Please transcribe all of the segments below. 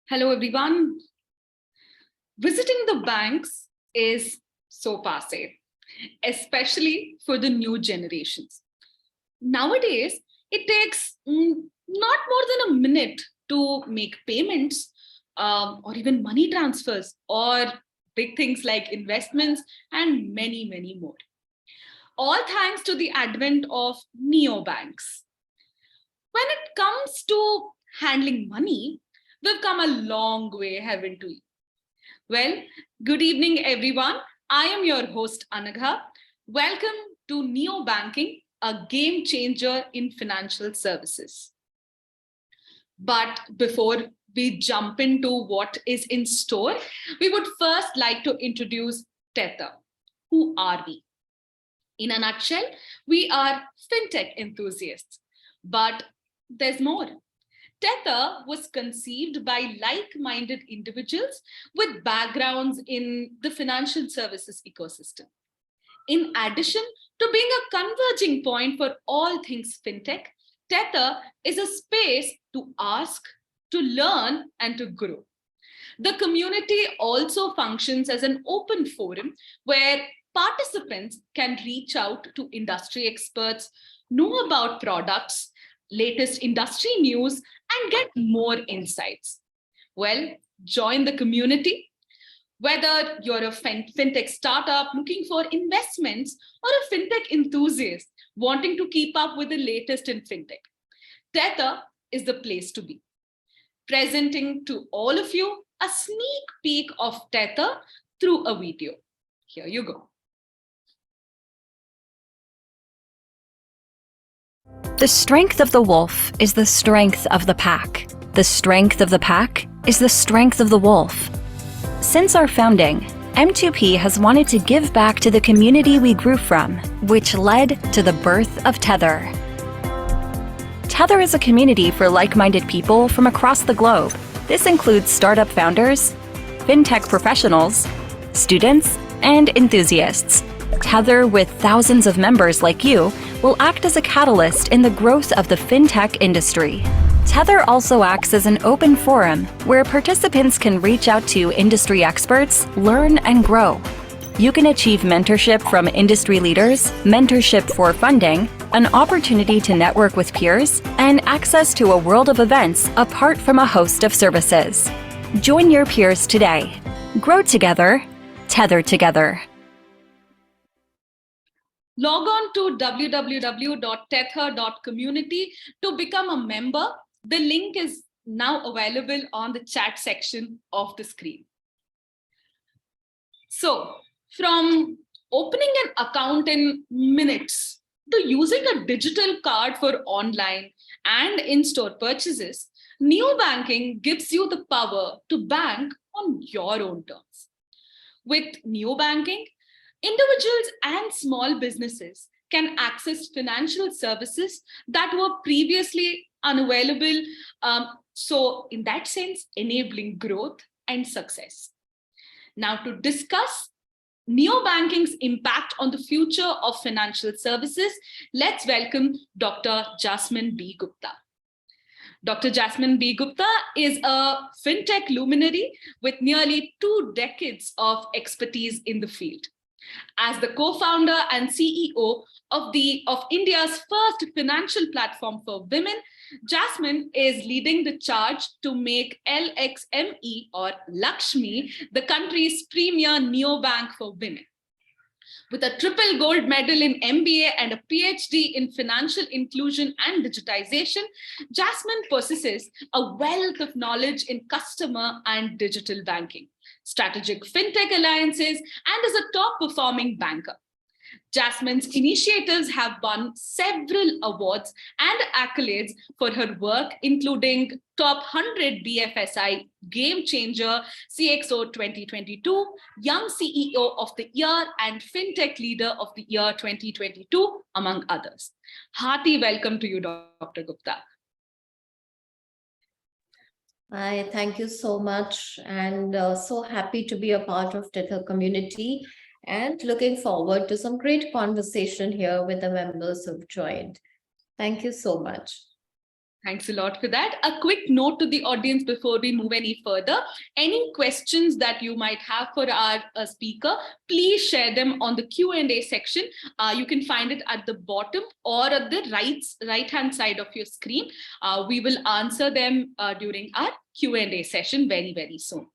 Hello, everyone. Visiting the banks is so passe, especially for the new generations. Nowadays, it takes not more than a minute to make payments or even money transfers or big things like investments and many, many more. All thanks to the advent of neobanks. When it comes to handling money, we've come a long way, haven't we? Well, good evening, everyone. I am your host, Anagha. Welcome to Neobanking, a game changer in financial services. But before we jump into what is in store, we would first like to introduce Tether. Who are we? In a nutshell, we are fintech enthusiasts, but there's more. Tether was conceived by like-minded individuals with backgrounds in the financial services ecosystem. In addition to being a converging point for all things fintech, Tether is a space to ask, to learn, and to grow. The community also functions as an open forum where participants can reach out to industry experts, know about products, latest industry news, and get more insights. Well, join the community. Whether you're a fintech startup looking for investments or a fintech enthusiast wanting to keep up with the latest in fintech, Tether is the place to be. Presenting to all of you a sneak peek of Tether through a video. Here you go. The strength of the wolf is the strength of the pack. The strength of the pack is the strength of the wolf. Since our founding, M2P has wanted to give back to the community we grew from, which led to the birth of Tether. Tether is a community for like-minded people from across the globe. This includes startup founders, fintech professionals, students, and enthusiasts. Tether, with thousands of members like you, will act as a catalyst in the growth of the fintech industry. Tether also acts as an open forum where participants can reach out to industry experts, learn, and grow. You can achieve mentorship from industry leaders, mentorship for funding, an opportunity to network with peers, and access to a world of events apart from a host of services. Join your peers today. Grow together, tether together. Log on to www.tether.community to become a member. The link is now available on the chat section of the screen. So, from opening an account in minutes to using a digital card for online and in-store purchases, neobanking gives you the power to bank on your own terms. With neobanking, individuals and small businesses can access financial services that were previously unavailable. So in that sense, enabling growth and success. Now to discuss neobanking's impact on the future of financial services, let's welcome Dr. Jasmin B Gupta. Dr. Jasmin B Gupta is a fintech luminary with nearly 2 decades of expertise in the field. As the co-founder and CEO of India's first financial platform for women, Jasmin is leading the charge to make LXME or LXME the country's premier neobank for women. With a triple gold medal in MBA and a PhD in financial inclusion and digitization, Jasmin possesses a wealth of knowledge in customer and digital banking, strategic fintech alliances, and is a top-performing banker. Jasmin's initiatives have won several awards and accolades for her work, including Top 100 BFSI Game Changer CXO 2022, Young CEO of the Year, and Fintech Leader of the Year 2022, among others. Hearty welcome to you, Dr. Gupta. Hi, thank you so much, and so happy to be a part of Tether community and looking forward to some great conversation here with the members who've joined. Thank you so much. Thanks a lot for that. A quick note to the audience before we move any further. Any questions that you might have for our speaker, please share them on the Q&A section. You can find it at the bottom or at the right-hand side of your screen. We will answer them during our Q&A session very, very soon.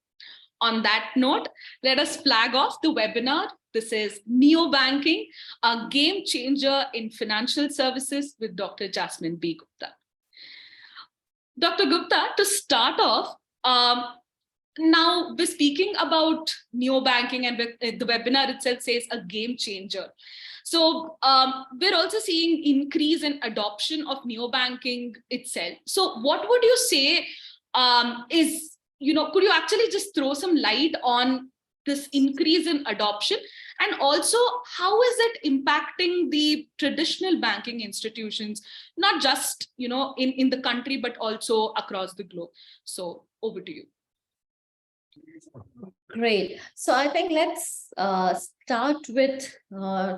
On that note, let us flag off the webinar. This is Neobanking, a game changer in financial services with Dr. Jasmin B Gupta. Dr. Gupta, to start off, now we're speaking about neobanking, and the webinar itself says a game changer. So we're also seeing increase in adoption of neobanking itself. So what would you say is, could you actually just throw some light on this increase in adoption? And also, how is it impacting the traditional banking institutions, not just in the country, but also across the globe? So over to you. Great. So I think let's start with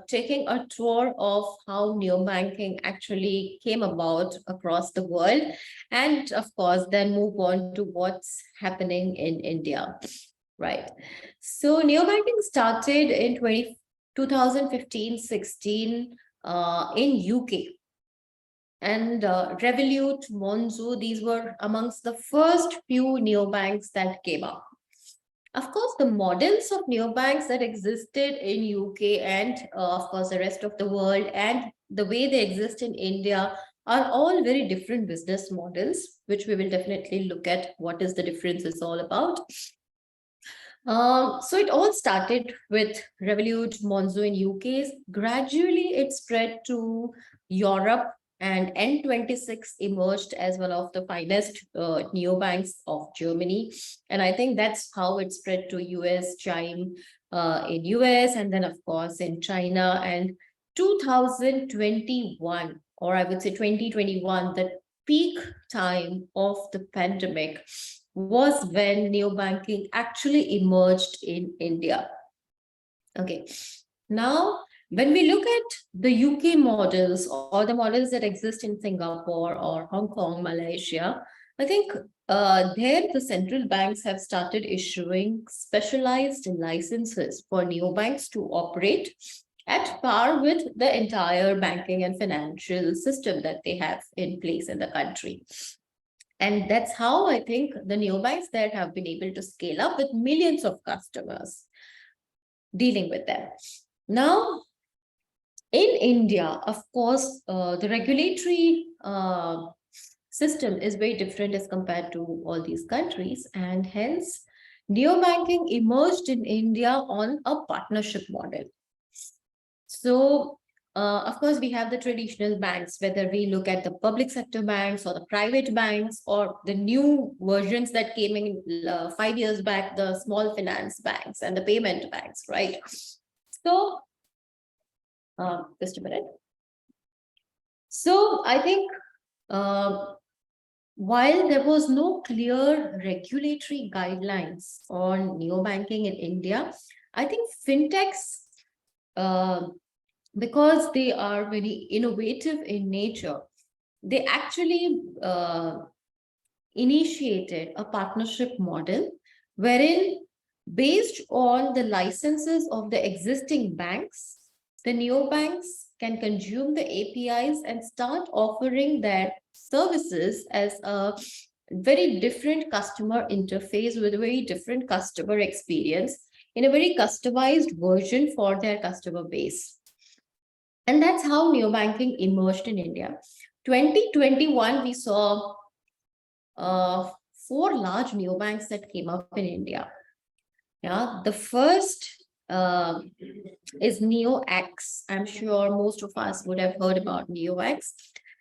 taking a tour of how neobanking actually came about across the world. And of course, then move on to what's happening in India. Right. So neobanking started in 2015-16 in UK. And Revolut, Monzo, these were amongst the first few neobanks that came up. Of course, the models of neobanks that existed in UK and of course the rest of the world and the way they exist in India are all very different business models, which we will definitely look at what is the difference is all about. So it all started with Revolut, Monzo in UK. Gradually, it spread to Europe, and N26 emerged as one of the finest neobanks of Germany. And I think that's how it spread to US, Chime in US, and then of course in China. And 2021, or I would say 2021, the peak time of the pandemic was when neobanking actually emerged in India. Okay, now when we look at the UK models or the models that exist in Singapore or Hong Kong, Malaysia, I think there the central banks have started issuing specialized licenses for neobanks to operate at par with the entire banking and financial system that they have in place in the country. And that's how I think the neobanks there have been able to scale up with millions of customers dealing with them. Now, in India, of course, the regulatory system is very different as compared to all these countries. And hence, neobanking emerged in India on a partnership model. So, of course, we have the traditional banks, whether we look at the public sector banks or the private banks or the new versions that came in 5 years back, the small finance banks and the payment banks, right? So, just a minute. So, I think while there was no clear regulatory guidelines on neobanking in India, I think fintechs, because they are very innovative in nature, they actually initiated a partnership model wherein, based on the licenses of the existing banks, the neobanks can consume the APIs and start offering their services as a very different customer interface with a very different customer experience in a very customized version for their customer base. And that's how neobanking emerged in India. 2021, we saw 4 large neobanks that came up in India. Yeah, the first is NeoX. I'm sure most of us would have heard about NeoX.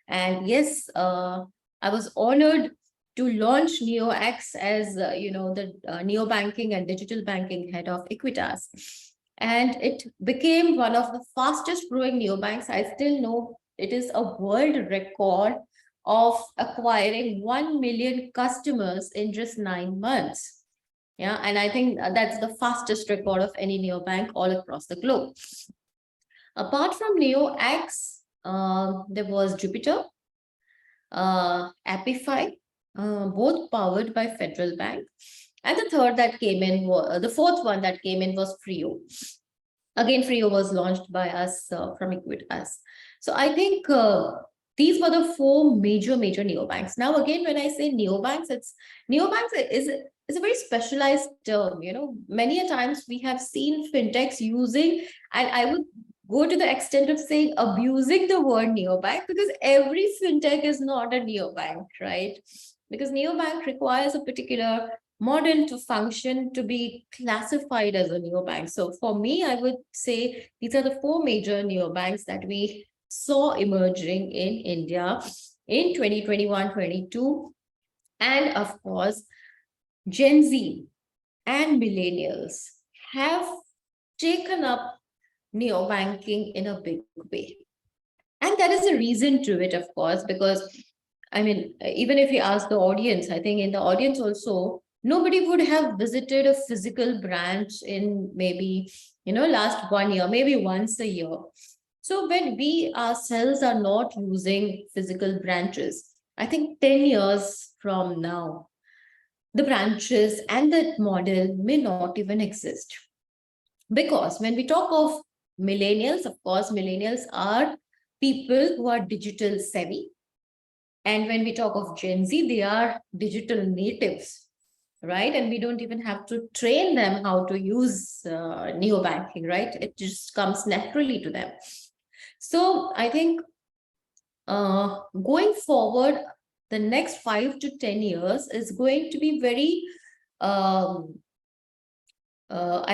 And yes, I was honored to launch NeoX as the neobanking and digital banking head of Equitas. And it became one of the fastest growing neobanks. I still know it is a world record of acquiring 1 million customers in just 9 months. Yeah, and I think that's the fastest record of any neobank all across the globe. Apart from NeoX, there was Jupiter. Apify, both powered by Federal Bank. And the third that came in, the fourth one that came in was Frio. Again, Frio was launched by us from Equitas. So I think these were the four major neobanks. Now, again, when I say neobanks, neobanks is a very specialized term. Many a times we have seen fintechs using, and I would go to the extent of saying abusing the word neobank, because every fintech is not a neobank, right? Because neobank requires a particular model to function to be classified as a neobank. So for me, I would say these are the four major neobanks that we saw emerging in India in 2021-22. And of course, Gen Z and millennials have taken up neobanking in a big way. And there is a reason to it, of course, because I mean, even if you ask the audience, I think in the audience also, nobody would have visited a physical branch in maybe, last 1 year, maybe once a year. So when we ourselves are not using physical branches, I think 10 years from now, the branches and that model may not even exist. Because when we talk of millennials, of course, millennials are people who are digital savvy. And when we talk of Gen Z, they are digital natives, right? And we don't even have to train them how to use neobanking, right? It just comes naturally to them. So I think going forward, the next 5 to 10 years is going to be very, I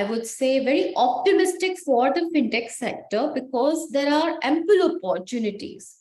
would say, very optimistic for the fintech sector, because there are ample opportunities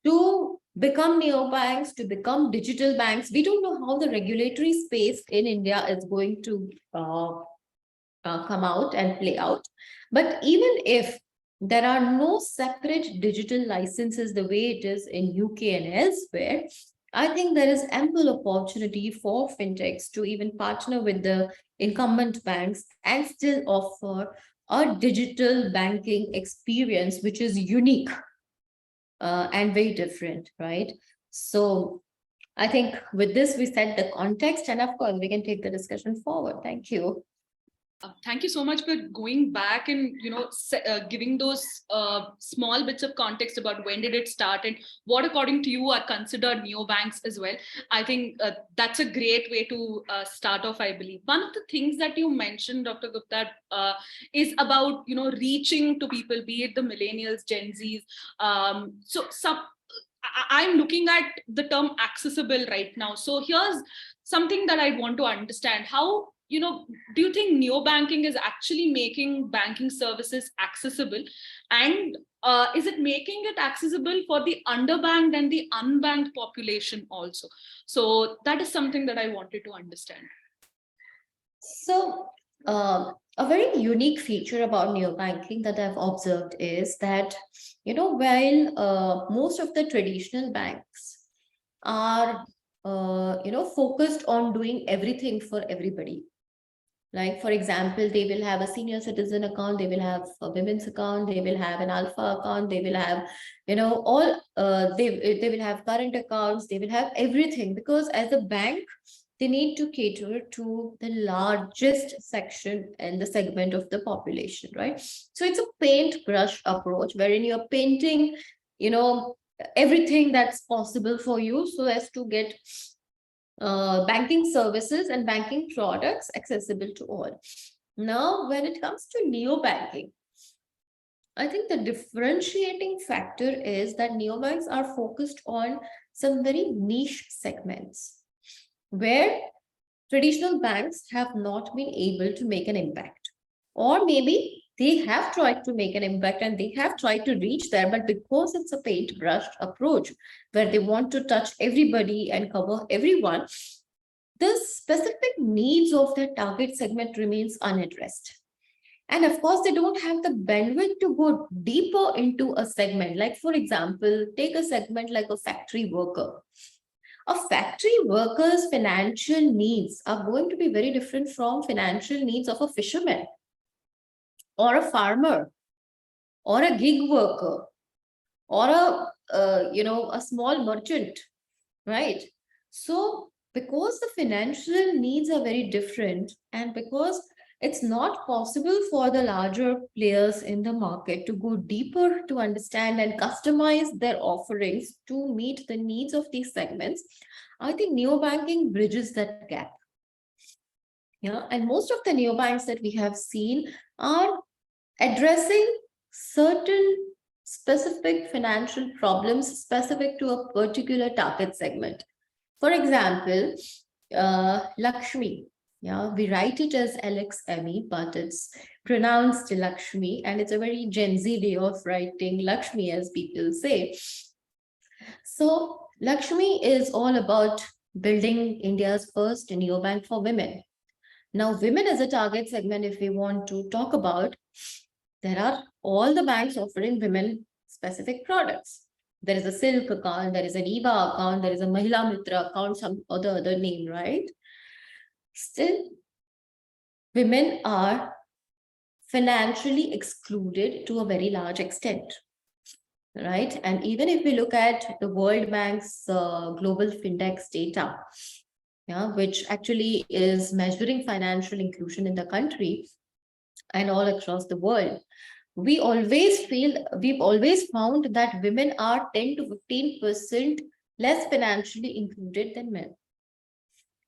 to become neobanks, to become digital banks. We don't know how the regulatory space in India is going to come out and play out. But even if there are no separate digital licenses the way it is in UK and elsewhere, I think there is ample opportunity for fintechs to even partner with the incumbent banks and still offer a digital banking experience which is unique and very different, right? So I think with this, we set the context, and of course, we can take the discussion forward. Thank you. Thank you so much for going back and giving those small bits of context about when did it start and what, according to you, are considered neobanks as well. I think that's a great way to start off. I believe one of the things that you mentioned, Dr. Gupta, is about reaching to people, be it the millennials, Gen Zs. I'm looking at the term accessible right now. So here's something that I want to understand: how do you think neobanking is actually making banking services accessible? And is it making it accessible for the underbanked and the unbanked population also? So that is something that I wanted to understand. So a very unique feature about neobanking that I've observed is that, while most of the traditional banks are, focused on doing everything for everybody. Like, for example, they will have a senior citizen account, they will have a women's account, they will have an alpha account, they will have, all, they will have current accounts, they will have everything, because as a bank, they need to cater to the largest section and the segment of the population, right? So it's a paintbrush approach wherein you're painting, everything that's possible for you so as to get banking services and banking products accessible to all. Now, when it comes to neobanking, I think the differentiating factor is that neobanks are focused on some very niche segments where traditional banks have not been able to make an impact. Or maybe they have tried to make an impact and they have tried to reach there, but because it's a paintbrush approach where they want to touch everybody and cover everyone, the specific needs of their target segment remains unaddressed. And of course, they don't have the bandwidth to go deeper into a segment. Like, for example, take a segment like a factory worker. A factory worker's financial needs are going to be very different from financial needs of a fisherman or a farmer or a gig worker or a small merchant. right? So because the financial needs are very different, and because it's not possible for the larger players in the market to go deeper to understand and customize their offerings to meet the needs of these segments, I think neobanking bridges that gap. Yeah, and most of the neobanks that we have seen are addressing certain specific financial problems specific to a particular target segment. For example, Lakshmi. Yeah, we write it as LXME, but it's pronounced Lakshmi, and it's a very Gen Z way of writing Lakshmi, as people say. So, Lakshmi is all about building India's first neobank for women. Now, women as a target segment, if we want to talk about, there are all the banks offering women specific products. There is a Silk account, there is an EVA account, there is a Mahila Mitra account, some other name, right? Still, women are financially excluded to a very large extent, right? And even if we look at the World Bank's global fintech data, yeah, which actually is measuring financial inclusion in the country and all across the world, we've always found that women are 10 to 15% less financially included than men,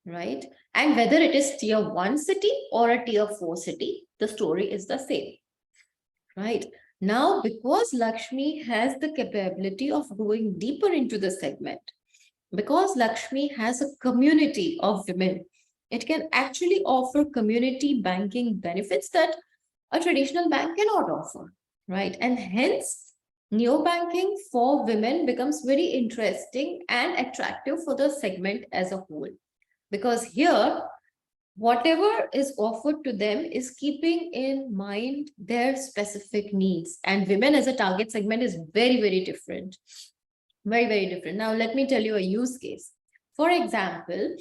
right? And whether it is tier 1 city or a tier 4 city, the story is the same, right? Now, because Lakshmi has the capability of going deeper into the segment, because Lakshmi has a community of women, it can actually offer community banking benefits that a traditional bank cannot offer, right? And hence, neobanking for women becomes very interesting and attractive for the segment as a whole. Because here, whatever is offered to them is keeping in mind their specific needs. And women as a target segment is very, very different. Very, very different. Now, let me tell you a use case. For example,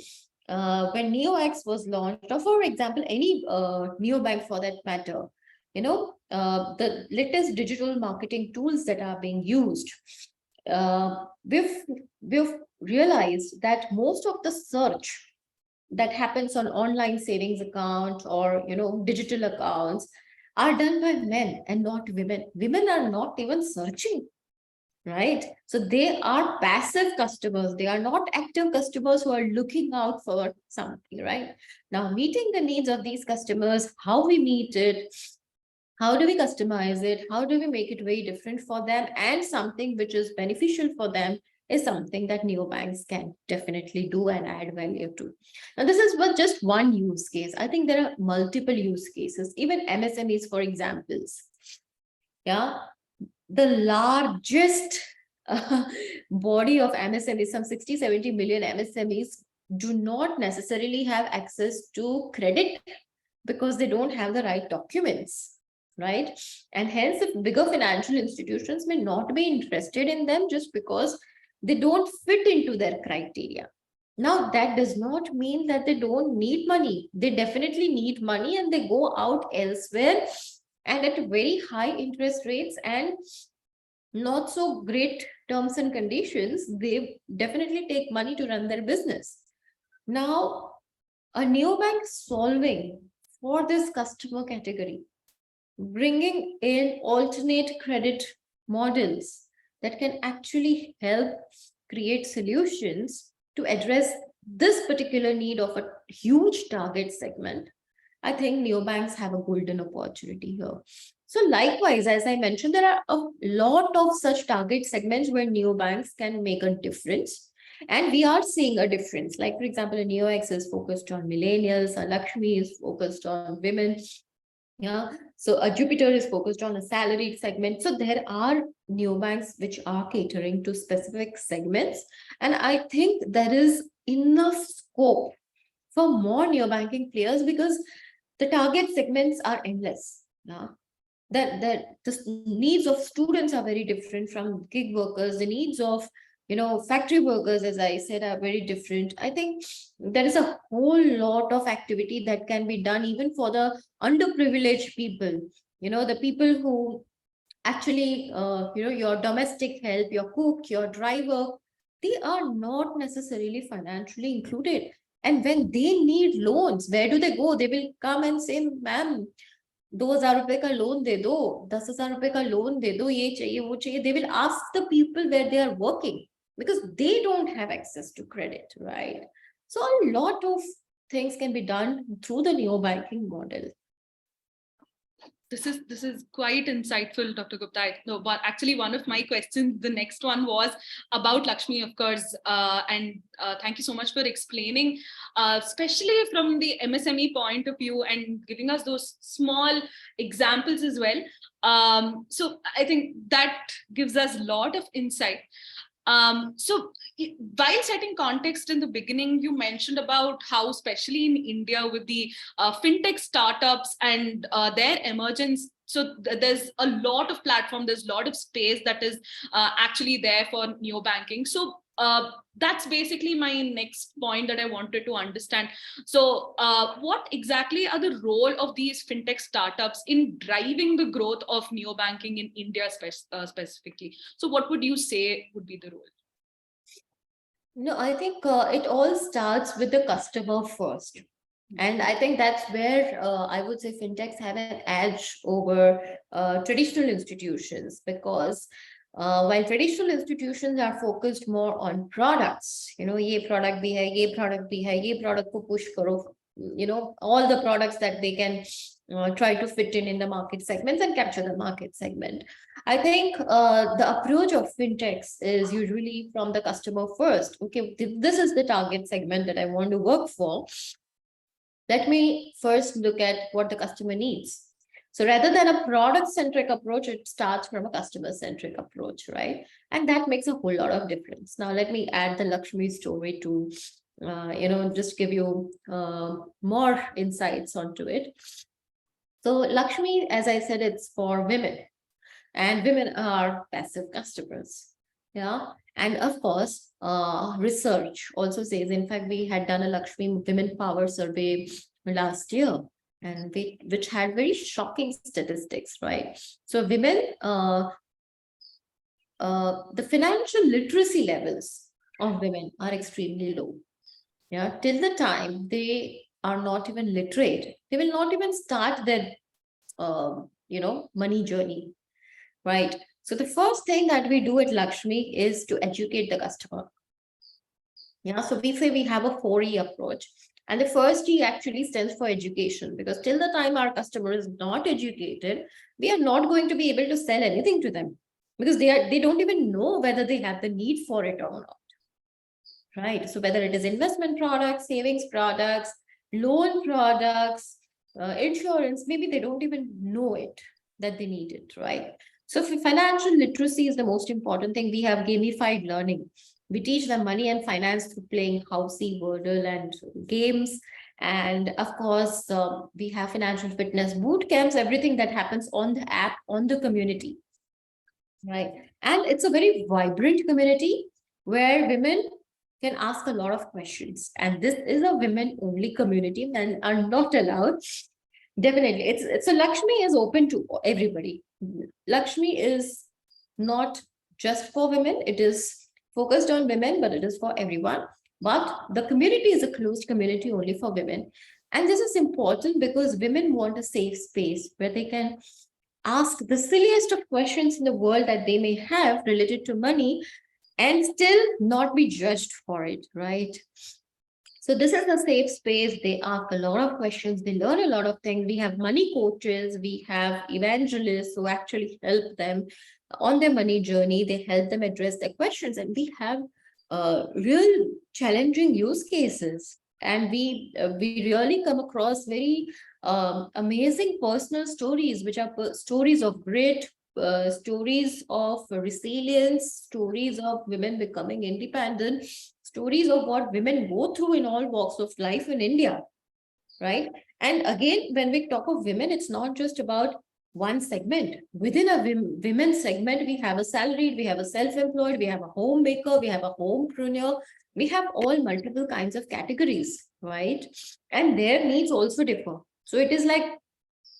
when NeoX was launched, or for example, any neobank for that matter, the latest digital marketing tools that are being used, we've realized that most of the search that happens on online savings account or digital accounts are done by men and not women. Women are not even searching, right? So they are passive customers. They are not active customers who are looking out for something, right? Now, meeting the needs of these customers, how we meet it, how do we customize it, how do we make it very different for them and something which is beneficial for them, is something that neobanks can definitely do and add value to. Now, this is just one use case. I think there are multiple use cases, even MSMEs, for examples. Yeah, the largest body of MSMEs, some 60-70 million MSMEs, do not necessarily have access to credit because they don't have the right documents, right? And hence, if bigger financial institutions may not be interested in them just because they don't fit into their criteria. Now, that does not mean that they don't need money. They definitely need money and they go out elsewhere and at very high interest rates and not so great terms and conditions. They definitely take money to run their business. Now, a neobank solving for this customer category, bringing in alternate credit models that can actually help create solutions to address this particular need of a huge target segment, I think neobanks have a golden opportunity here. So likewise, as I mentioned, there are a lot of such target segments where neobanks can make a difference. And we are seeing a difference. Like, for example, a NeoX is focused on millennials, a Lakshmi is focused on women. Yeah, so a Jupiter is focused on a salaried segment. So there are neobanks which are catering to specific segments. And I think there is enough scope for more neobanking players because the target segments are endless. Yeah. That the needs of students are very different from gig workers. The needs of factory workers, as I said, are very different. I think there is a whole lot of activity that can be done even for the underprivileged people. The people who actually, your domestic help, your cook, your driver, they are not necessarily financially included. And when they need loans, where do they go? They will come and say, ma'am, 2,000 रुपए का loan दे दो, 10,000 रुपए का loan दे दो, ये चाहिए वो चाहिए. They will ask the people where they are working because they don't have access to credit, right? So a lot of things can be done through the neobanking model. This is quite insightful, Dr. Gupta. No, but actually, one of my questions, the next one was about Lakshmi, of course, and thank you so much for explaining, especially from the MSME point of view and giving us those small examples as well. So I think that gives us a lot of insight. So while setting context in the beginning, you mentioned about how, especially in India, with the fintech startups and their emergence, so there's a lot of platform, there's a lot of space that is actually there for neobanking. So that's basically my next point that I wanted to understand. So what exactly are the role of these fintech startups in driving the growth of neobanking in India specifically? So what would you say would be the role? No, I think it all starts with the customer first. And I think that's where I would say fintechs have an edge over traditional institutions, because while traditional institutions are focused more on products, ye product bhi hai, ye product bhi hai, ye product ko push karo, all the products that they can try to fit in the market segments and capture the market segment. I think the approach of fintechs is usually from the customer first. Okay, this is the target segment that I want to work for. Let me first look at what the customer needs. So rather than a product-centric approach, it starts from a customer-centric approach, right? And that makes a whole lot of difference. Now, let me add the Lakshmi story to, just give you more insights onto it. So Lakshmi, as I said, it's for women, and women are passive customers. Yeah. And of course, research also says, in fact, we had done a Lakshmi Women Power survey last year, and which had very shocking statistics, right? So women, the financial literacy levels of women are extremely low. Yeah, till the time they are not even literate, they will not even start their, money journey, right? So the first thing that we do at Lakshmi is to educate the customer. Yeah, so we say we have a 4E approach. And the first E actually stands for education, because till the time our customer is not educated, we are not going to be able to sell anything to them, because they don't even know whether they have the need for it or not. Right. So whether it is investment products, savings products, loan products, insurance, maybe they don't even know it, that they need it, right? So financial literacy is the most important thing. We have gamified learning. We teach them money and finance through playing Housey, Wordle, and games. And of course, we have financial fitness boot camps, everything that happens on the app, on the community, right? And it's a very vibrant community where women can ask a lot of questions. And this is a women-only community, men are not allowed. Definitely, it's a Lakshmi is open to everybody. Lakshmi is not just for women, it is focused on women, but it is for everyone. But the community is a closed community only for women. And this is important because women want a safe space where they can ask the silliest of questions in the world that they may have related to money and still not be judged for it, right? So this is a safe space. They ask a lot of questions. They learn a lot of things. We have money coaches. We have evangelists who actually help them on their money journey. They help them address their questions. And we have real challenging use cases. And we really come across very amazing personal stories, which are stories of grit, stories of resilience, stories of women becoming independent, stories of what women go through in all walks of life in India, right? And again, when we talk of women, it's not just about one segment. Within a women's segment, we have a salaried, we have a self-employed, we have a homemaker, we have a homepreneur, we have all multiple kinds of categories, right? And their needs also differ. So it is like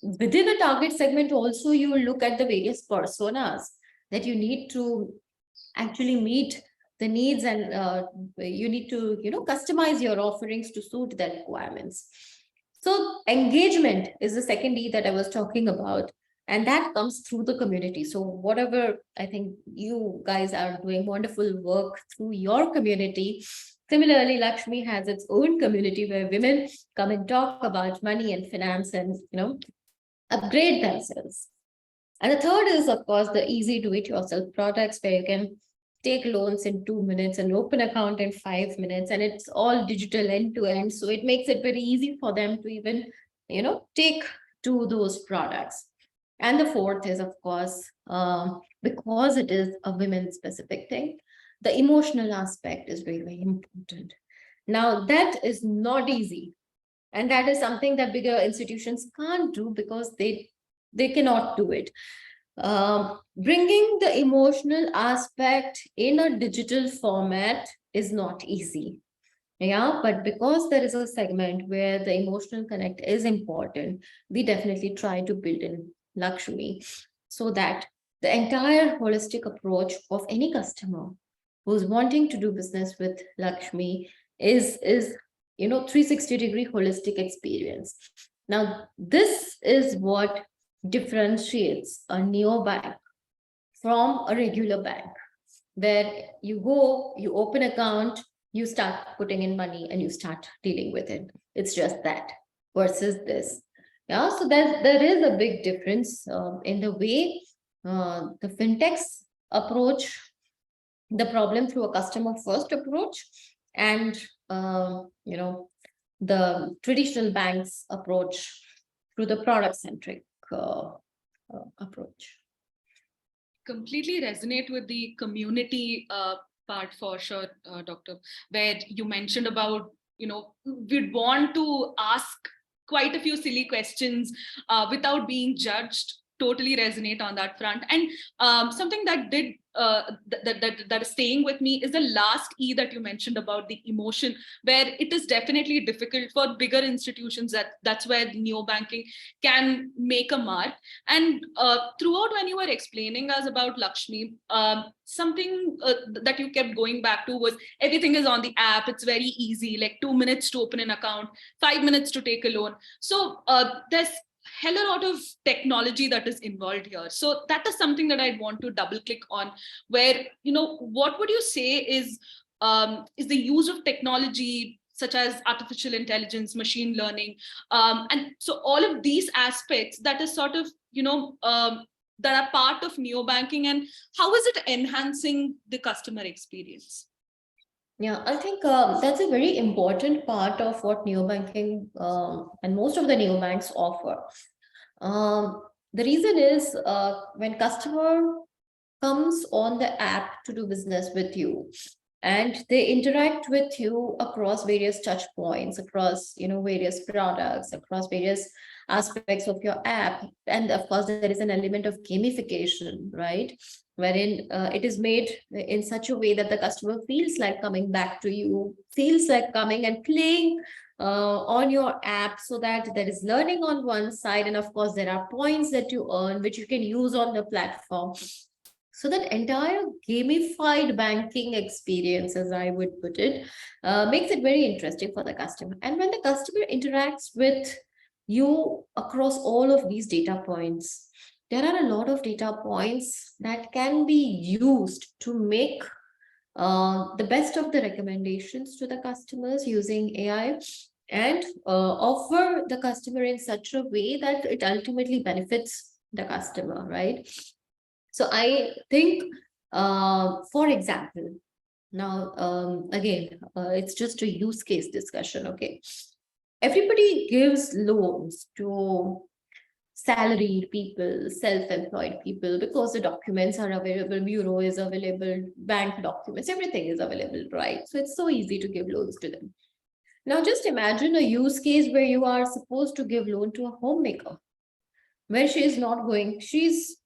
within a target segment also, you will look at the various personas that you need to actually meet the needs, and you need to, customize your offerings to suit their requirements. So engagement is the second E that I was talking about, and that comes through the community. So whatever, I think you guys are doing wonderful work through your community. Similarly, Lakshmi has its own community where women come and talk about money and finance and, upgrade themselves. And the third is, of course, the easy do-it-yourself products where you can take loans in 2 minutes and open account in 5 minutes, and it's all digital end-to-end. So it makes it very easy for them to even, take to those products. And the fourth is, of course, because it is a women-specific thing, the emotional aspect is very, very important. Now, that is not easy. And that is something that bigger institutions can't do because they cannot do it. Bringing the emotional aspect in a digital format is not easy. Yeah, but because there is a segment where the emotional connect is important, we definitely try to build in Lakshmi so that the entire holistic approach of any customer who's wanting to do business with Lakshmi is 360-degree holistic experience. Now, this is what differentiates a neobank from a regular bank, where you go, you open account, you start putting in money and you start dealing with it. It's just that versus this. Yeah, so there is a big difference in the way the fintechs approach the problem through a customer first approach, and the traditional banks approach through the product centric approach. Completely resonate with the community part for sure, Doctor, where you mentioned about, we'd want to ask quite a few silly questions without being judged. Totally resonate on that front. And something that did that is staying with me is the last E that you mentioned about the emotion, where it is definitely difficult for bigger institutions. That's where neobanking can make a mark. And throughout, when you were explaining us about Lakshmi, something that you kept going back to was everything is on the app. It's very easy, like 2 minutes to open an account, 5 minutes to take a loan. So there's hell a lot of technology that is involved here. So that is something that I'd want to double click on, where, what would you say is the use of technology such as artificial intelligence, machine learning, and so all of these aspects that is sort of, that are part of neobanking, and how is it enhancing the customer experience? Yeah, I think that's a very important part of what neobanking and most of the neobanks offer. The reason is when customer comes on the app to do business with you, and they interact with you across various touch points, across various products, across various aspects of your app, and of course there is an element of gamification, right, wherein it is made in such a way that the customer feels like coming back to you, feels like coming and playing on your app, so that there is learning on one side, and of course there are points that you earn which you can use on the platform. So that entire gamified banking experience, as I would put it, makes it very interesting for the customer. And when the customer interacts with you across all of these data points, there are a lot of data points that can be used to make the best of the recommendations to the customers using AI, and offer the customer in such a way that it ultimately benefits the customer, right? So I think, for example, now, again, it's just a use case discussion, okay? Everybody gives loans to salaried people, self-employed people, because the documents are available, bureau is available, bank documents, everything is available, right? So it's so easy to give loans to them. Now, just imagine a use case where you are supposed to give loan to a homemaker, where she is not going, she's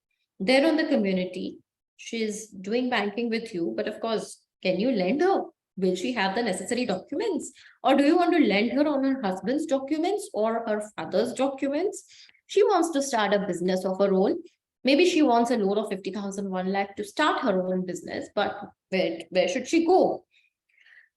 there on the community, she's doing banking with you, but of course, can you lend her? Will she have the necessary documents? Or do you want to lend her on her husband's documents or her father's documents? She wants to start a business of her own. Maybe she wants a loan of 50,000, 1 lakh to start her own business, but where should she go?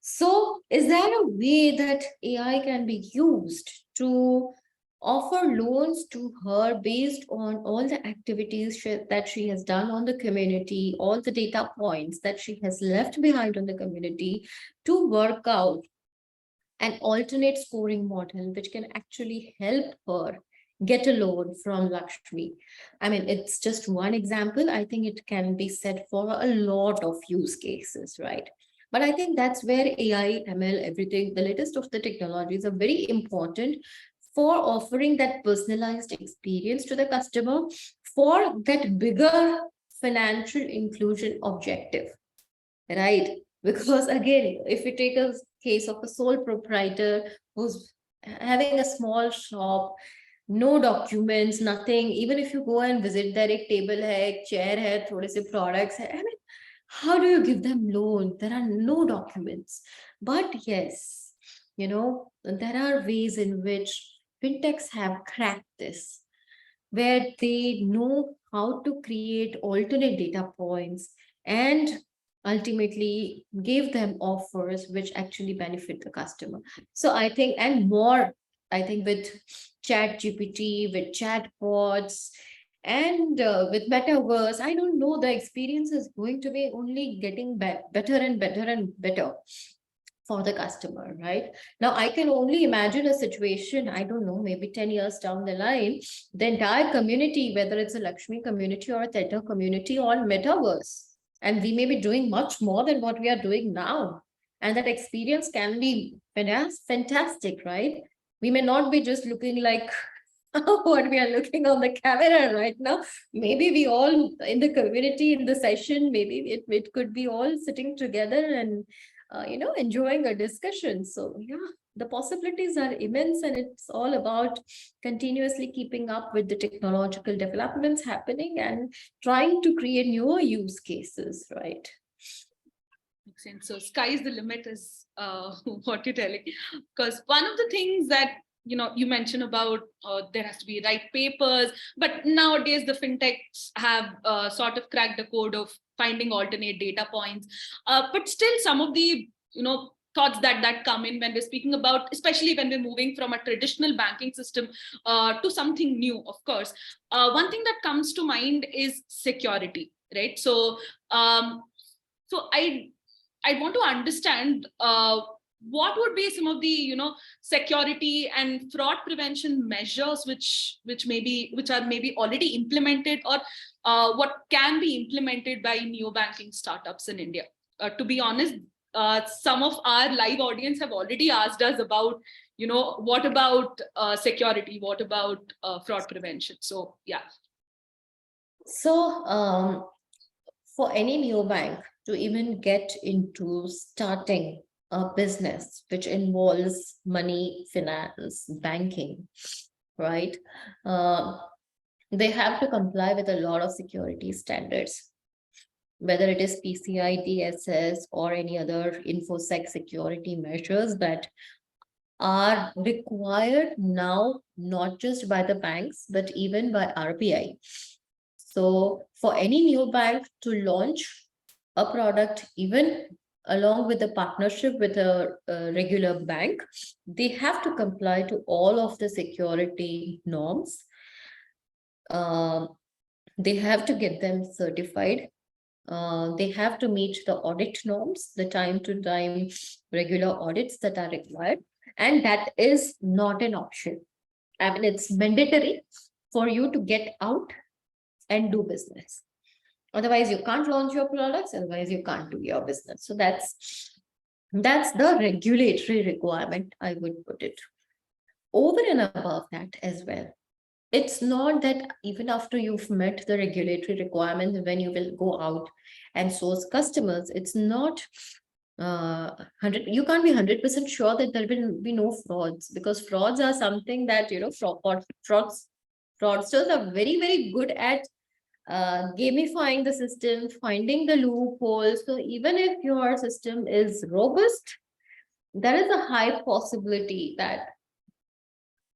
So, is there a way that AI can be used to offer loans to her based on all the activities that she has done on the community, all the data points that she has left behind on the community, to work out an alternate scoring model which can actually help her get a loan from Lakshmi? I mean, it's just one example. I think it can be said for a lot of use cases, right? But I think that's where AI, ML, everything, the latest of the technologies are very important for offering that personalized experience to the customer for that bigger financial inclusion objective, right? Because again, if we take a case of a sole proprietor who's having a small shop, no documents, nothing, even if you go and visit there, ek table hai, ek chair hai, thode se products hai, I mean, how do you give them loan? There are no documents. But yes, there are ways in which fintechs have cracked this, where they know how to create alternate data points and ultimately give them offers which actually benefit the customer. So I think, and more, I think with chat GPT, with chatbots, and with metaverse, I don't know, the experience is going to be only getting better and better and better for the customer, right? Now, I can only imagine a situation, I don't know, maybe 10 years down the line, the entire community, whether it's a Lakshmi community or a Tether community on metaverse, and we may be doing much more than what we are doing now. And that experience can be fantastic, right? We may not be just looking like what we are looking on the camera right now. Maybe we all in the community, in the session, maybe it could be all sitting together and enjoying a discussion. So yeah, the possibilities are immense, and it's all about continuously keeping up with the technological developments happening and trying to create newer use cases, right? Makes sense. So sky's the limit is what you're telling. Because one of the things that you mentioned about there has to be right papers, but nowadays the fintechs have sort of cracked the code of finding alternate data points. But still, some of the thoughts that come in when we're speaking about, especially when we're moving from a traditional banking system to something new, of course. One thing that comes to mind is security, right? So, so I want to understand what would be some of the security and fraud prevention measures which are maybe already implemented, or what can be implemented by neobanking startups in India. To be honest, some of our live audience have already asked us about what about security, what about fraud prevention. So yeah. So for any neobank to even get into starting a business which involves money, finance, banking, right? They have to comply with a lot of security standards, whether it is PCI DSS or any other InfoSec security measures that are required now, not just by the banks, but even by RBI. So for any neobank to launch a product, even along with a partnership with a regular bank, they have to comply to all of the security norms. They have to get them certified. They have to meet the audit norms, the time to time regular audits that are required. And that is not an option. I mean, it's mandatory for you to get out and do business. Otherwise, you can't launch your products. Otherwise, you can't do your business. So that's the regulatory requirement, I would put it. Over and above that as well, it's not that even after you've met the regulatory requirements, when you will go out and source customers, it's not 100. You can't be 100% sure that there will be no frauds, because frauds are something that fraudsters are very, very good at gamifying the system, finding the loopholes. So even if your system is robust, there is a high possibility that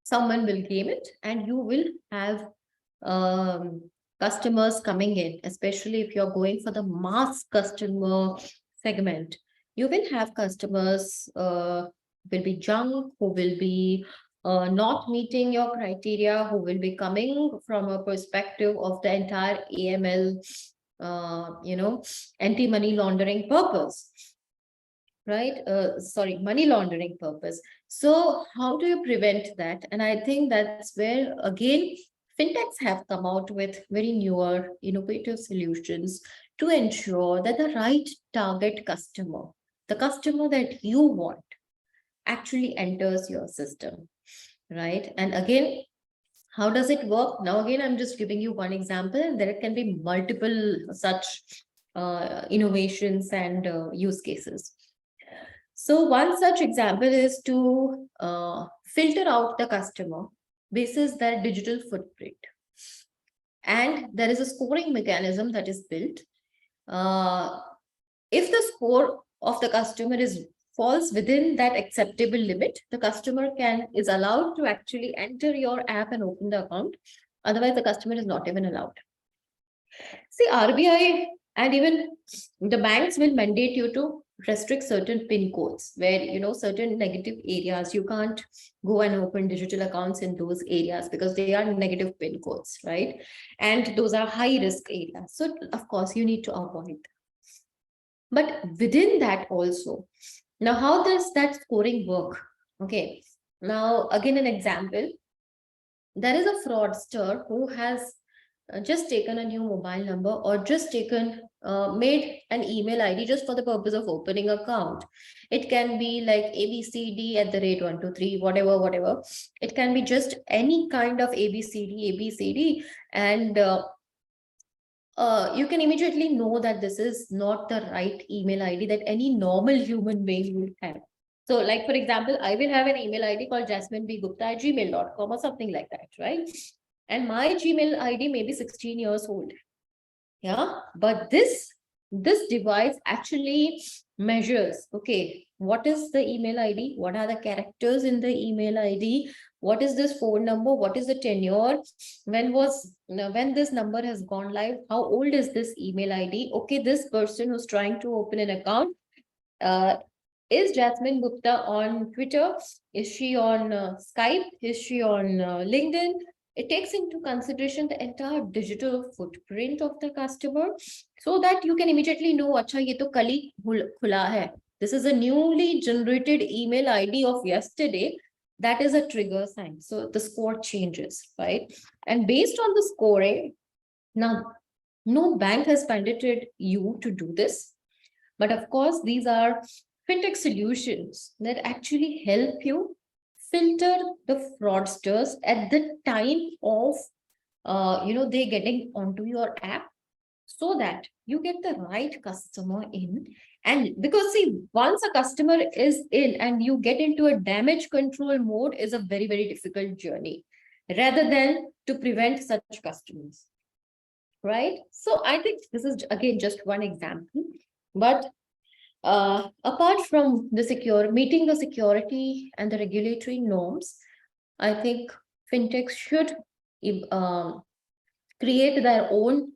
someone will game it and you will have customers coming in, especially if you're going for the mass customer segment, you will have customers will be young, who will be not meeting your criteria, who will be coming from a perspective of the entire AML, anti-money laundering purpose, right? Sorry, money laundering purpose. So how do you prevent that? And I think that's where, again, fintechs have come out with very newer, innovative solutions to ensure that the right target customer, the customer that you want, actually enters your system, right? And again, how does it work? Now, again, I'm just giving you one example, and there can be multiple such innovations and use cases. So one such example is to filter out the customer basis their digital footprint. And there is a scoring mechanism that is built. If the score of the customer falls within that acceptable limit, the customer is allowed to actually enter your app and open the account. Otherwise, the customer is not even allowed. See, RBI and even the banks will mandate you to restrict certain PIN codes where, certain negative areas, you can't go and open digital accounts in those areas because they are negative PIN codes, right? And those are high risk areas. So of course you need to avoid. But within that also, now how does that scoring work? Okay, now again, an example. There is a fraudster who has just taken a new mobile number or just made an email ID just for the purpose of opening account. It can be like abcd@123, whatever. It can be just any kind of abcd, and you can immediately know that this is not the right email ID that any normal human being would have. So like, for example, I will have an email ID called jasminbgupta@gmail.com or something like that, right? And my Gmail ID may be 16 years old. Yeah, but this device actually measures, okay, what is the email ID? What are the characters in the email ID? What is this phone number? What is the tenure? When this number has gone live? How old is this email ID? Okay, this person who's trying to open an account, is Jasmin Gupta on Twitter? Is she on Skype? Is she on LinkedIn? It takes into consideration the entire digital footprint of the customer so that you can immediately know, acha, ye to kal hi khula hai. This is a newly generated email ID of yesterday. That is a trigger sign. So the score changes, right? And based on the scoring, now, no bank has mandated you to do this. But of course, these are fintech solutions that actually help you filter the fraudsters at the time of they getting onto your app, so that you get the right customer in. And because see, once a customer is in and you get into a damage control mode, is a very, very difficult journey rather than to prevent such customers, right? So I think this is again just one example, but apart from meeting the security and the regulatory norms, I think fintechs should create their own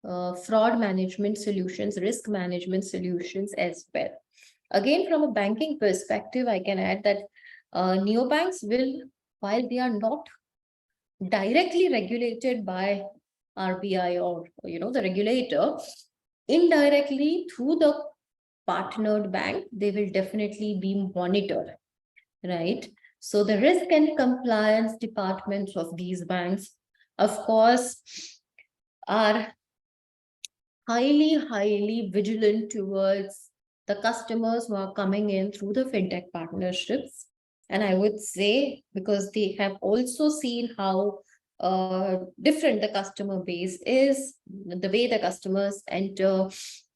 fraud management solutions, risk management solutions as well. Again, from a banking perspective, I can add that neobanks will, while they are not directly regulated by RBI or the regulator, indirectly through the partnered bank, they will definitely be monitored, right? So the risk and compliance departments of these banks, of course, are highly vigilant towards the customers who are coming in through the fintech partnerships. And I would say, because they have also seen how different the customer base is, the way the customers enter,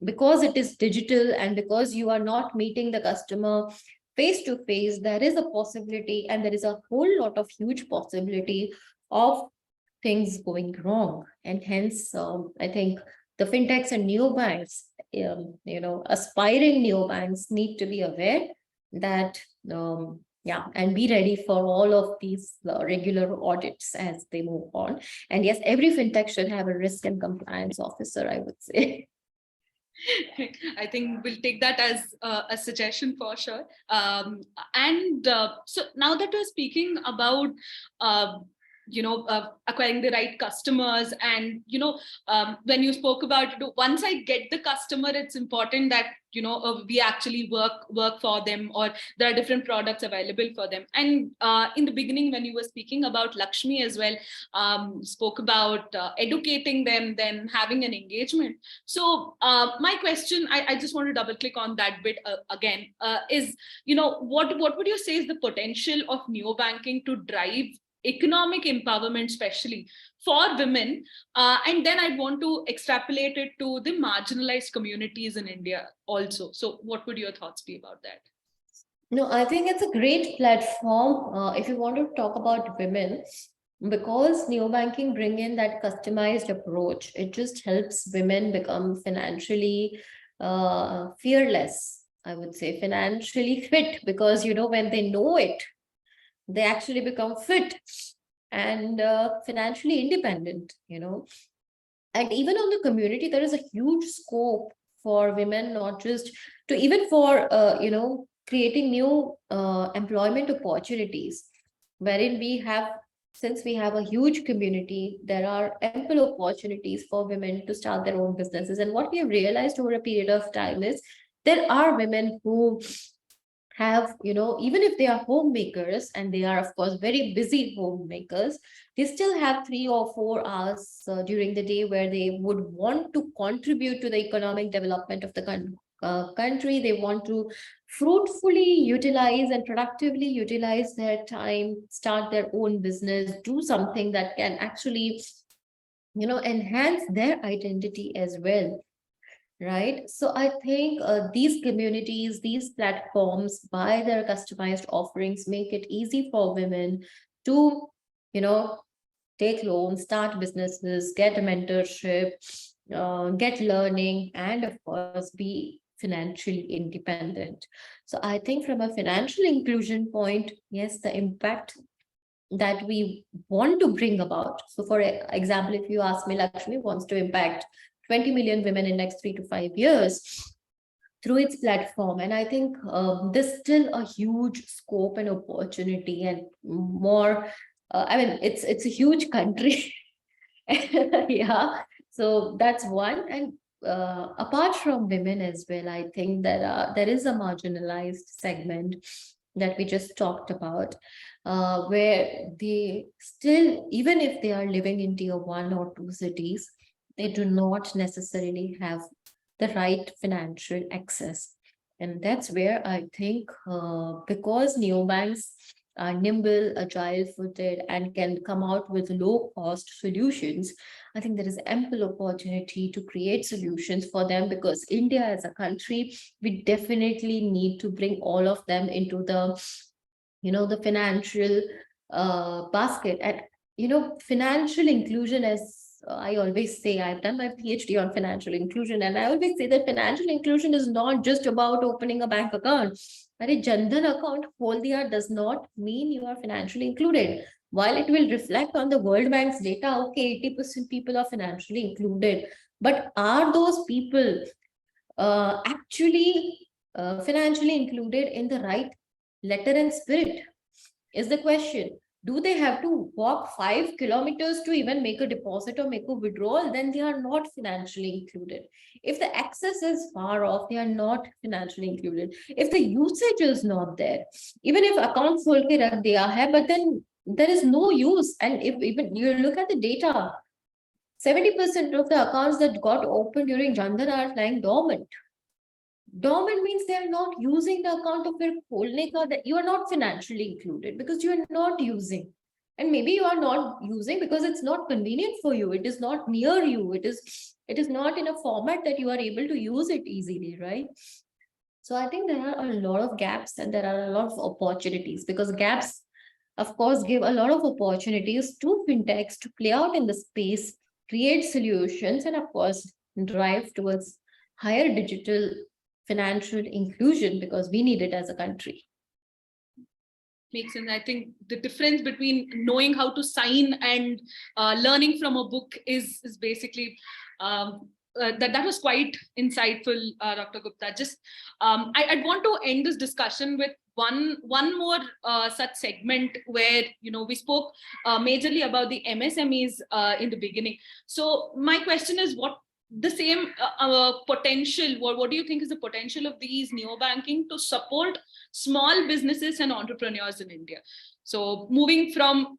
because it is digital and because you are not meeting the customer face to face, there is a possibility, and there is a whole lot of huge possibility of things going wrong. And hence, I think the fintechs and neobanks, aspiring neobanks need to be aware that Yeah, and be ready for all of these regular audits as they move on. And yes, every fintech should have a risk and compliance officer, I would say. I think we'll take that as a suggestion for sure. So now that we're speaking about, uh, acquiring the right customers, and when you spoke about once I get the customer, it's important that we actually work for them, or there are different products available for them. And in the beginning, when you were speaking about Lakshmi as well, spoke about educating them, then having an engagement. So my question, I just want to double click on that bit again, is, what would you say is the potential of neobanking to drive economic empowerment, especially for women? And then I want to extrapolate it to the marginalized communities in India also. So what would your thoughts be about that? No, I think it's a great platform if you want to talk about women, because neobanking bring in that customized approach. It just helps women become financially fearless, I would say, financially fit, because when they know it, they actually become fit and financially independent. And even on the community, there is a huge scope for women, not just to even for creating new employment opportunities, wherein since we have a huge community, there are ample opportunities for women to start their own businesses. And what we have realized over a period of time is there are women who have, even if they are homemakers, and they are, of course, very busy homemakers, they still have 3 or 4 hours during the day where they would want to contribute to the economic development of the country. They want to fruitfully utilize and productively utilize their time, start their own business, do something that can actually, enhance their identity as well. Right. So I think these communities, these platforms, by their customized offerings, make it easy for women to, take loans, start businesses, get a mentorship, get learning, and of course, be financially independent. So I think from a financial inclusion point, yes, the impact that we want to bring about. So for example, if you ask me, Lakshmi wants to impact 20 million women in next 3 to 5 years through its platform. And I think there's still a huge scope and opportunity, and more, I mean, it's a huge country. Yeah, so that's one. And apart from women as well, I think there is a marginalized segment that we just talked about, where they still, even if they are living in tier 1 or 2 cities, they do not necessarily have the right financial access. And that's where I think, because neobanks are nimble, agile footed, and can come out with low cost solutions, I think there is ample opportunity to create solutions for them, because India as a country, we definitely need to bring all of them into the financial basket. And financial inclusion, as I always say, I've done my PhD on financial inclusion, and I always say that financial inclusion is not just about opening a bank account. But a Jan Dhan account hold diya does not mean you are financially included. While it will reflect on the World Bank's data, okay, 80% people are financially included. But are those people actually financially included in the right letter and spirit? Is the question. Do they have to walk 5 kilometers to even make a deposit or make a withdrawal? Then they are not financially included. If the access is far off, they are not financially included. If the usage is not there, even if account खोल के रख दिया है, but then there is no use. And if even you look at the data, 70% of the accounts that got opened during Jan Dhan are lying dormant. Dormant means they are not using the account of your खोलने का, that you are not financially included because you are not using. And maybe you are not using because it's not convenient for you. It is not near you. It is not in a format that you are able to use it easily, right? So I think there are a lot of gaps and there are a lot of opportunities, because gaps, of course, give a lot of opportunities to fintechs to play out in the space, create solutions, and of course, drive towards higher digital financial inclusion, because we need it as a country. Makes sense. I think the difference between knowing how to sign and learning from a book is basically that was quite insightful, Dr. Gupta. Just I'd want to end this discussion with one more such segment where we spoke majorly about the MSMEs in the beginning. So my question is, what the same potential, what do you think is the potential of these neobanking to support small businesses and entrepreneurs in India? So moving from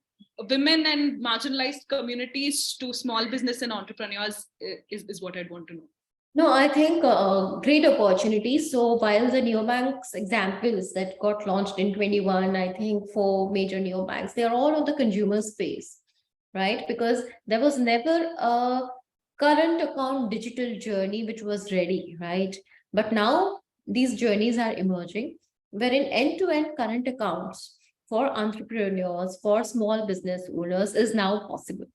women and marginalized communities to small business and entrepreneurs is what I'd want to know. No, I think great opportunities. So while the neobanks examples that got launched in 21, I think 4 major neobanks, they are all on the consumer space, right? Because there was never a current account digital journey which was ready, right? But now these journeys are emerging, wherein end-to-end current accounts for entrepreneurs, for small business owners is now possible.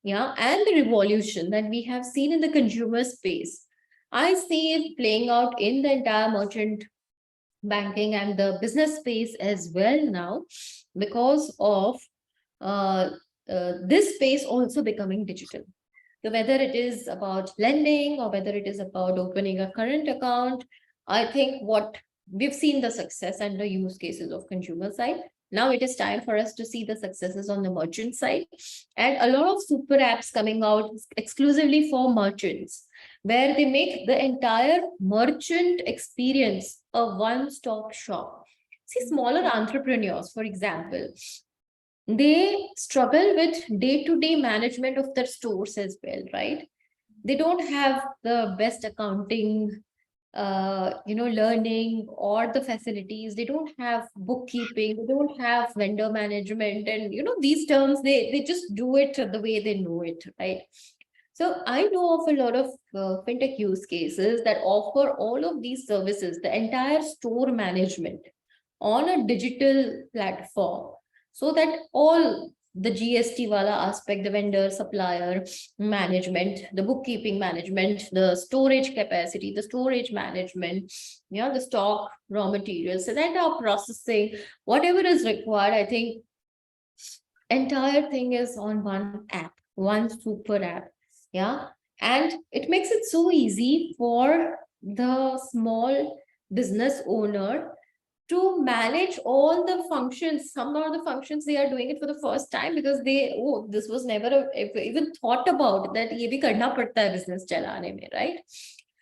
Yeah, and the revolution that we have seen in the consumer space, I see it playing out in the entire merchant banking and the business space as well now, because of this space also becoming digital. So whether it is about lending or whether it is about opening a current account, I think what we've seen the success and the use cases of consumer side. Now it is time for us to see the successes on the merchant side, and a lot of super apps coming out exclusively for merchants, where they make the entire merchant experience a one-stop shop. See, smaller entrepreneurs, for example, they struggle with day-to-day management of their stores as well, right? They don't have the best accounting learning or the facilities. They don't have bookkeeping, they don't have vendor management, and these terms, they just do it the way they know it, right? So I know of a lot of fintech use cases that offer all of these services, the entire store management on a digital platform, so that all the GST wala aspect, the vendor supplier management, the bookkeeping management, the storage capacity, the storage management, the stock, raw materials, so that our processing, whatever is required, I think entire thing is on one app, one super app. Yeah. And it makes it so easy for the small business owner to manage all the functions. Some of the functions, they are doing it for the first time because this was never even thought about, that ye bhi karna padta hai business chalane mein, right?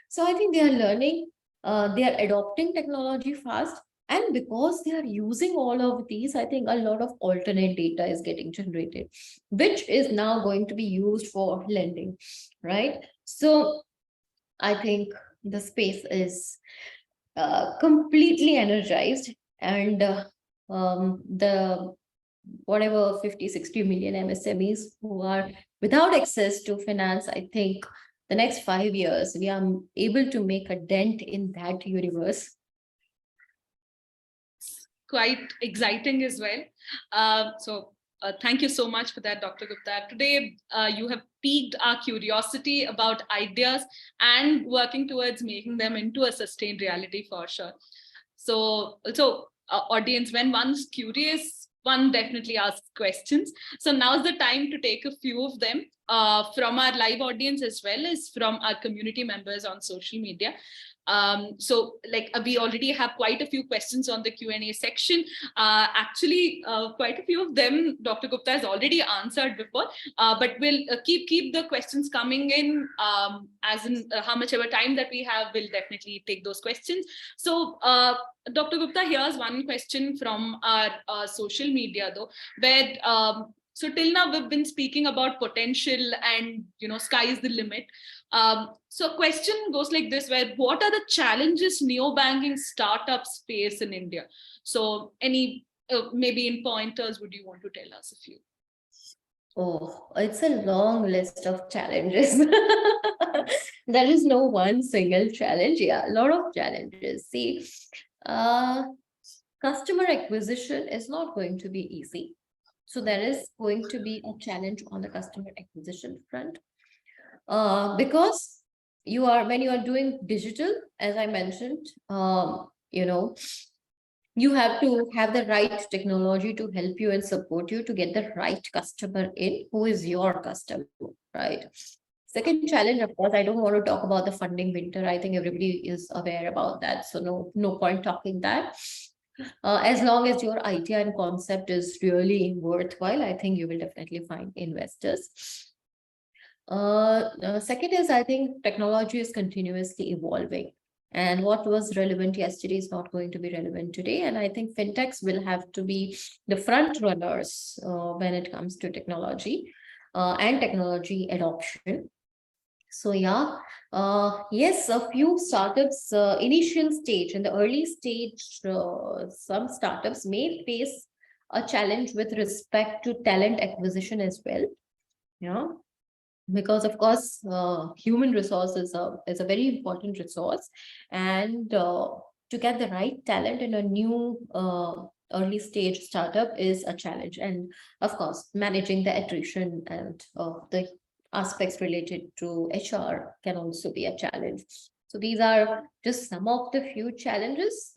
So I think they are learning, they are adopting technology fast. And because they are using all of these, I think a lot of alternate data is getting generated, which is now going to be used for lending, right? So I think the space is completely energized, and the whatever 50-60 million MSMEs who are without access to finance, I think the next 5 years we are able to make a dent in that universe. Quite exciting as well. Thank you so much for that, Dr. Gupta. Today, you have piqued our curiosity about ideas and working towards making them into a sustained reality for sure. So also, audience, when one's curious, one definitely asks questions. So now's the time to take a few of them from our live audience as well as from our community members on social media. So we already have quite a few questions on the Q&A section. Actually, quite a few of them Dr. Gupta has already answered before, but we'll keep the questions coming in, as in how much ever time that we have, we'll definitely take those questions. So Dr. Gupta, here's one question from our social media though, where so till now we've been speaking about potential and sky is the limit. So question goes like this, where what are the challenges neobanking startups face in India? So any maybe in pointers, would you want to tell us a few? Oh, it's a long list of challenges. There is no one single challenge. Yeah, a lot of challenges. See, customer acquisition is not going to be easy. So there is going to be a challenge on the customer acquisition front. Because when you are doing digital, as I mentioned, You have to have the right technology to help you and support you to get the right customer in, who is your customer, right? Second challenge, of course, I don't want to talk about the funding winter. I think everybody is aware about that. So no point talking that. As long as your idea and concept is really worthwhile, I think you will definitely find investors. Second is, I think technology is continuously evolving. And what was relevant yesterday is not going to be relevant today. And I think fintechs will have to be the front runners when it comes to technology and technology adoption. So yeah, yes, a few startups, initial stage, in the early stage, some startups may face a challenge with respect to talent acquisition as well. Yeah, because of course, human resource is a very important resource, and to get the right talent in a new early stage startup is a challenge. And of course, managing the attrition and the aspects related to HR can also be a challenge. So these are just some of the few challenges.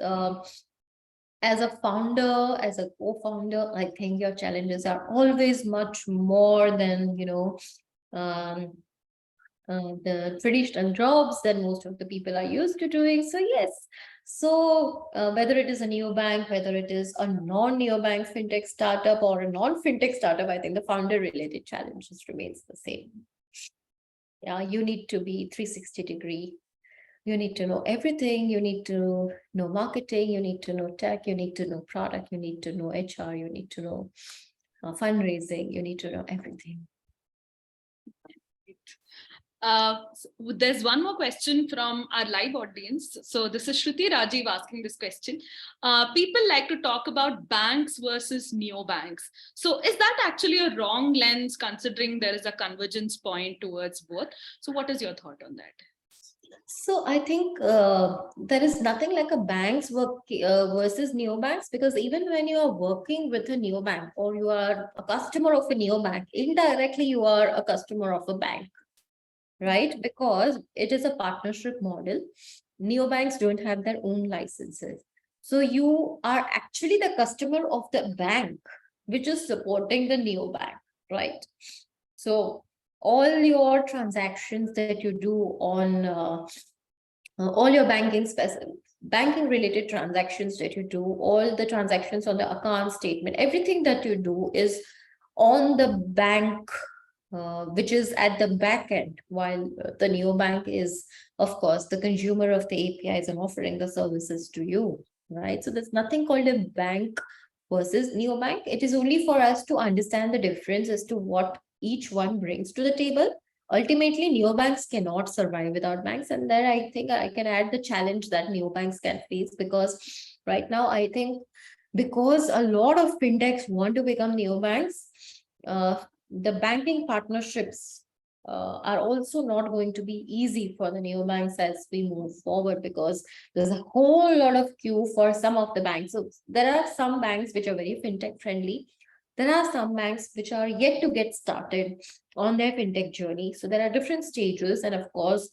As a founder, as a co-founder, I think your challenges are always much more than, um, the traditional jobs that most of the people are used to doing. So yes, so whether it is a neobank, whether it is a non-neobank fintech startup or a non-fintech startup, I think the founder-related challenges remains the same. Yeah, you need to be 360-degree. You need to know everything. You need to know marketing. You need to know tech. You need to know product. You need to know HR. You need to know fundraising. You need to know everything. There's one more question from our live audience. So this is Shruti Rajiv asking this question. People like to talk about banks versus neobanks. So is that actually a wrong lens considering there is a convergence point towards both? So what is your thought on that? So I think there is nothing like a bank's work versus neobanks, because even when you are working with a neobank or you are a customer of a neobank, indirectly you are a customer of a bank, right? Because it is a partnership model. Neobanks don't have their own licenses. So you are actually the customer of the bank, which is supporting the neobank, right? So all your transactions that you do on all your banking related transactions that you do, all the transactions on the account statement, everything that you do is on the bank, which is at the back end, while the neobank is, of course, the consumer of the APIs and offering the services to you, right? So there's nothing called a bank versus neobank. It is only for us to understand the difference as to what each one brings to the table. Ultimately, neobanks cannot survive without banks. And then I think I can add the challenge that neobanks can face, because right now, I think because a lot of fintechs want to become neobanks, the banking partnerships are also not going to be easy for the neobanks as we move forward, because there's a whole lot of queue for some of the banks. So there are some banks which are very fintech friendly. There are some banks which are yet to get started on their fintech journey. So there are different stages. And of course,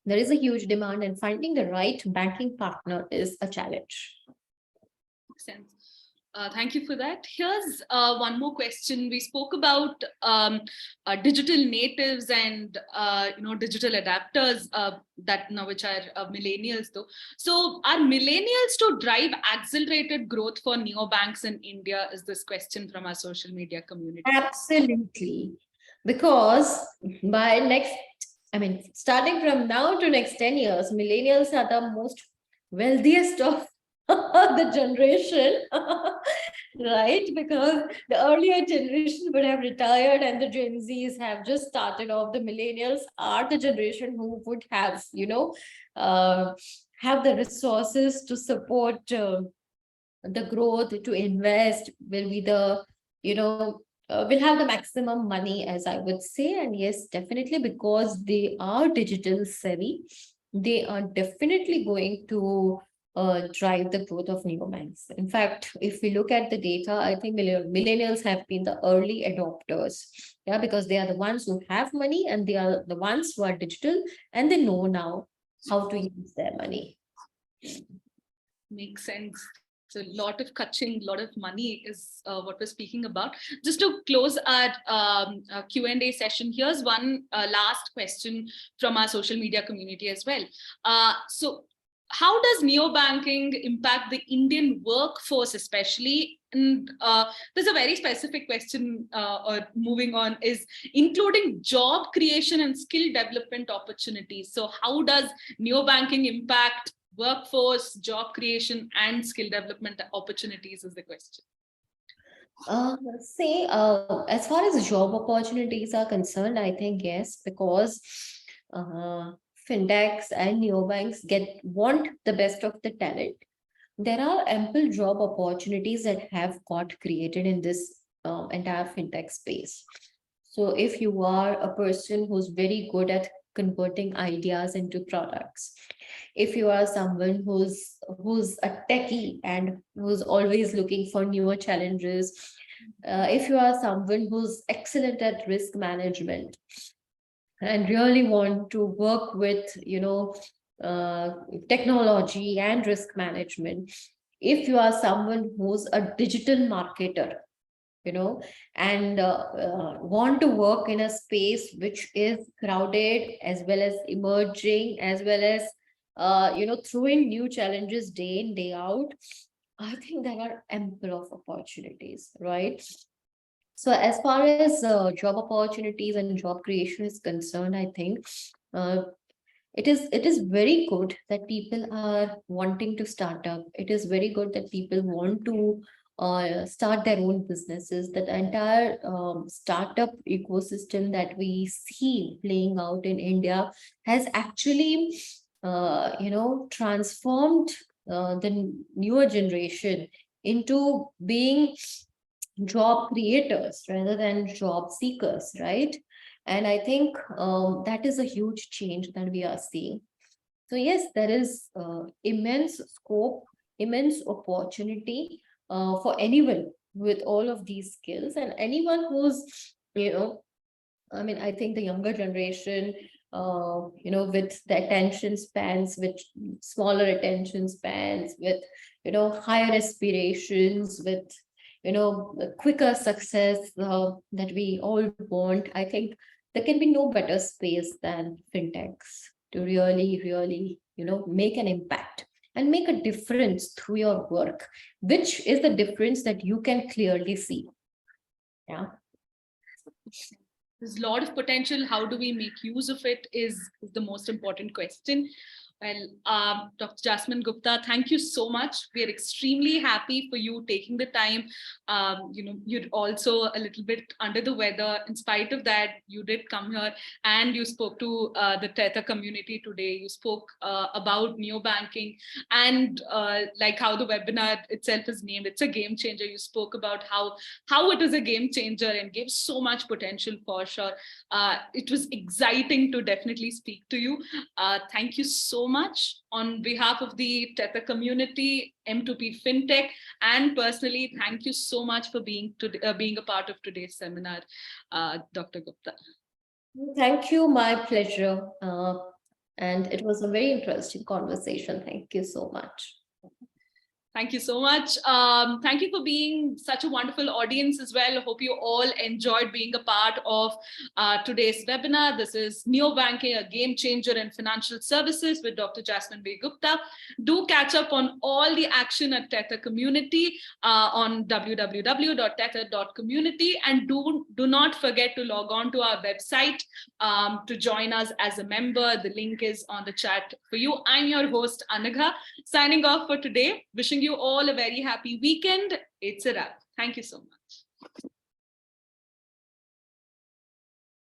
there is a huge demand, and finding the right banking partner is a challenge. Makes sense. Thank you for that. Here's one more question. We spoke about digital natives and digital adapters that now which are millennials though. So are millennials to drive accelerated growth for neobanks in India? Is this question from our social media community? Absolutely. Because by starting from now to next 10 years, millennials are the most wealthiest of the generation, right? Because the earlier generation would have retired and the Gen Zs have just started off. The millennials are the generation who would have, have the resources to support the growth, to invest, will be the, will have the maximum money, as I would say. And yes, definitely, because they are digital savvy, they are definitely going to drive the growth of neobanks. In fact, if we look at the data, I think millennials have been the early adopters. Yeah, because they are the ones who have money, and they are the ones who are digital, and they know now how to use their money. Makes sense. So a lot of catching, a lot of money is what we're speaking about. Just to close our Q&A session, here's one last question from our social media community as well. So how does neobanking impact the Indian workforce especially? And there's a very specific question, or moving on, is including job creation and skill development opportunities. So how does neobanking impact workforce, job creation, and skill development opportunities is the question. As far as job opportunities are concerned, I think yes, because fintechs and neobanks want the best of the talent. There are ample job opportunities that have got created in this entire fintech space. So if you are a person who's very good at converting ideas into products, if you are someone who's a techie and who's always looking for newer challenges, if you are someone who's excellent at risk management and really want to work with technology and risk management, if you are someone who's a digital marketer, and want to work in a space which is crowded as well as emerging, as well as throwing new challenges day in day out, I think there are ample of opportunities, right? So as far as job opportunities and job creation is concerned, I think it is very good that people are wanting to start up. It is very good that people want to start their own businesses. That entire startup ecosystem that we see playing out in India has actually transformed the newer generation into being job creators rather than job seekers, right? And I think that is a huge change that we are seeing. So yes, there is immense scope, immense opportunity for anyone with all of these skills, and anyone who's, I think the younger generation, with the attention spans, with smaller attention spans, with, higher aspirations, with, quicker success that we all want. I think there can be no better space than fintechs to really, really, make an impact and make a difference through your work, which is the difference that you can clearly see. Yeah. There's a lot of potential. How do we make use of it is the most important question. Well, Dr. Jasmin Gupta, thank you so much. We are extremely happy for you taking the time. You're also a little bit under the weather. In spite of that, you did come here and you spoke to the Tether community today. You spoke about neobanking and like how the webinar itself is named. It's a game changer. You spoke about how it is a game changer and gave so much potential for sure. It was exciting to definitely speak to you. Thank you so much on behalf of the Tether community, M2P FinTech, and personally, thank you so much for being a part of today's seminar, Dr. Gupta. Thank you, my pleasure. And it was a very interesting conversation. Thank you so much. Thank you so much. Thank you for being such a wonderful audience as well. I hope you all enjoyed being a part of today's webinar. This is Neobanking, a game changer in financial services with Dr. Jasmin B Gupta. Do catch up on all the action at Tether community on www.tether.community, and do not forget to log on to our website to join us as a member. The link is on the chat for you. I'm your host, Anagha, signing off for today. Wishing you all a very happy weekend. It's a wrap. Thank you so much.